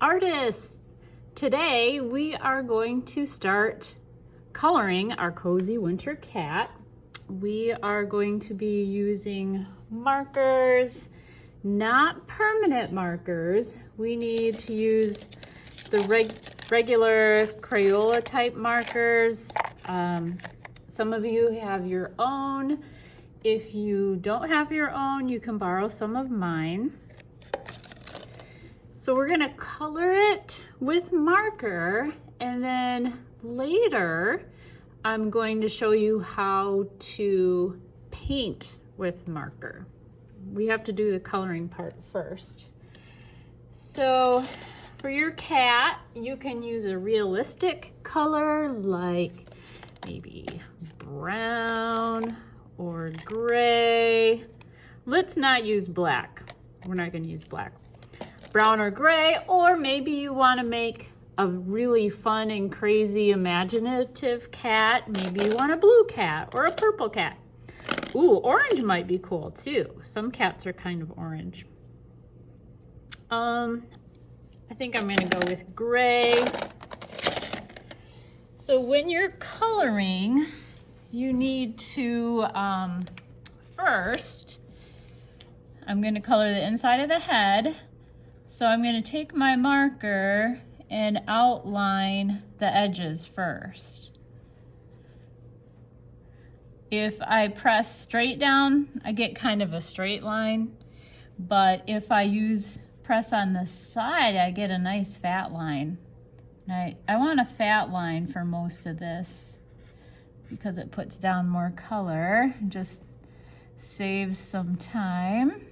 artists. Today we are going to start coloring our cozy winter cat. We are going to be using markers, not permanent markers. We need to use the regular Crayola type markers. Some of you have your own. If you don't have your own, you can borrow some of mine. So we're gonna color it with marker, and then later I'm going to show you how to paint with marker. We have to do the coloring part first. So for your cat, you can use a realistic color like maybe brown or gray. Let's not use black. We're not gonna use black. Brown or gray, or maybe you wanna make a really fun and crazy imaginative cat. Maybe you want a blue cat or a purple cat. Ooh, orange might be cool too. Some cats are kind of orange. I think I'm gonna go with gray. So when you're coloring, you need to, first, I'm gonna color the inside of the head. So I'm gonna take my marker and outline the edges first. If I press straight down, I get kind of a straight line, but if I press on the side, I get a nice fat line. And I want a fat line for most of this because it puts down more color, just saves some time.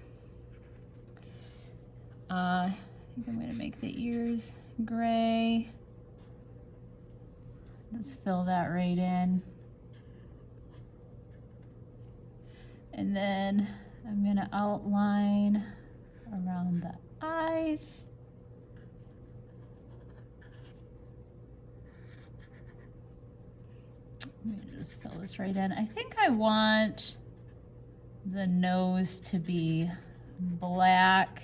I think I'm gonna make the ears gray. Let's fill that right in. And then I'm gonna outline around the eyes. Let me just fill this right in. I think I want the nose to be black.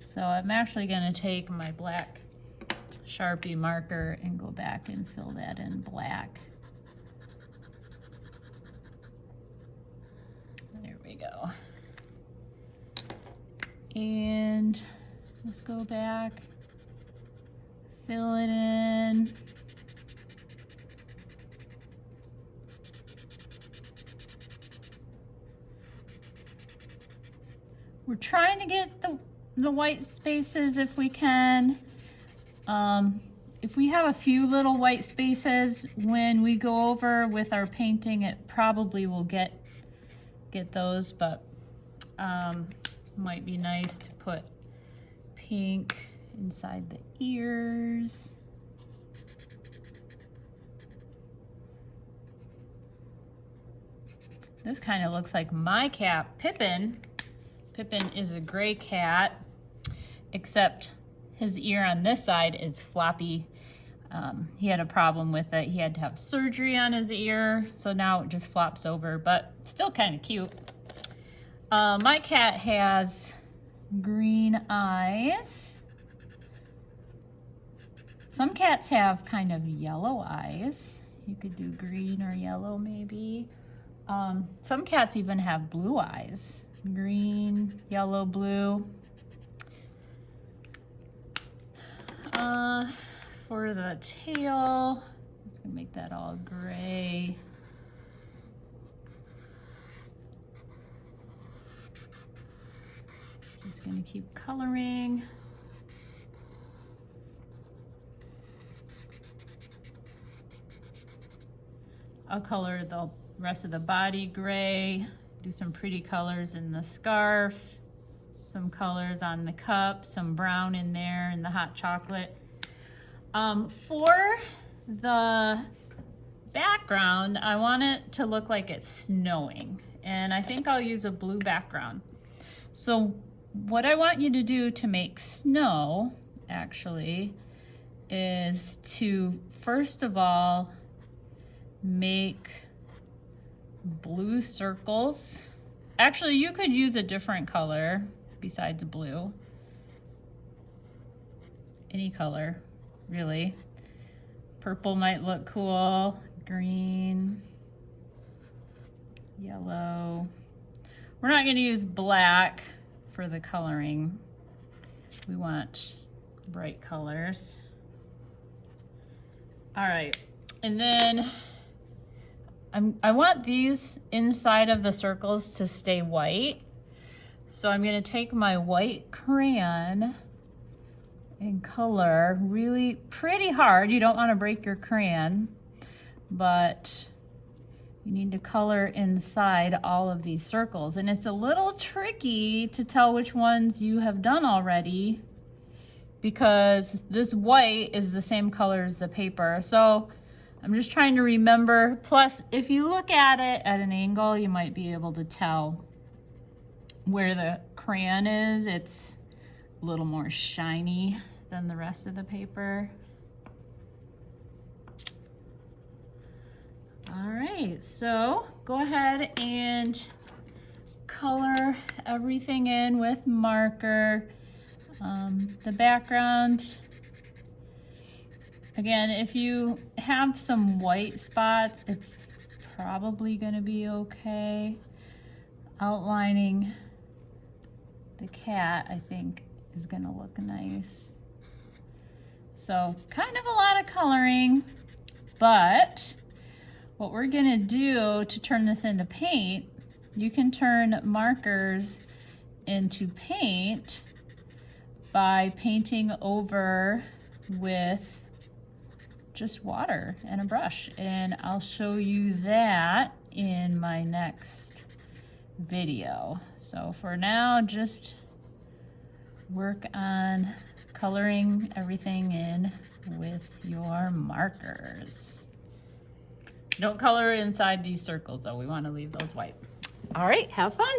So I'm actually gonna take my black Sharpie marker and go back and fill that in black. There we go. And let's go back, fill it in. We're trying to get the white spaces if we can. If we have a few little white spaces when we go over with our painting, it probably will get those, but might be nice to put pink inside the ears. This kind of looks like my cat, Pippin. Pippin is a gray cat, except his ear on this side is floppy. He had a problem with it. He had to have surgery on his ear, so now it just flops over, but still kind of cute. My cat has green eyes. Some cats have kind of yellow eyes. You could do green or yellow maybe. Some cats even have blue eyes. Green, yellow, blue. For the tail, I'm just gonna make that all gray. Just gonna keep coloring. I'll color the rest of the body gray, do some pretty colors in the scarf, some colors on the cup, some brown in there, and the hot chocolate. For the background, I want it to look like it's snowing, and I think I'll use a blue background. So what I want you to do to make snow, actually, is to, first of all, make blue circles. Actually, you could use a different color besides blue. any color, really. Purple might look cool, green, yellow. We're not gonna use black for the coloring. We want bright colors. All right, and then I want these inside of the circles to stay white. So I'm gonna take my white crayon and color really pretty hard. You don't wanna break your crayon, but you need to color inside all of these circles. And it's a little tricky to tell which ones you have done already because this white is the same color as the paper. So I'm just trying to remember. Plus, if you look at it at an angle, you might be able to tell where the crayon is. It's a little more shiny than the rest of the paper. All right, so go ahead and color everything in with marker. The background, again, if you have some white spots, it's probably gonna be okay. Outlining the cat, I think, is gonna look nice. So kind of a lot of coloring, but what we're gonna do to turn this into paint, you can turn markers into paint by painting over with just water and a brush. And I'll show you that in my next video. So for now, just work on coloring everything in with your markers. Don't color inside these circles though. We want to leave those white. All right, have fun.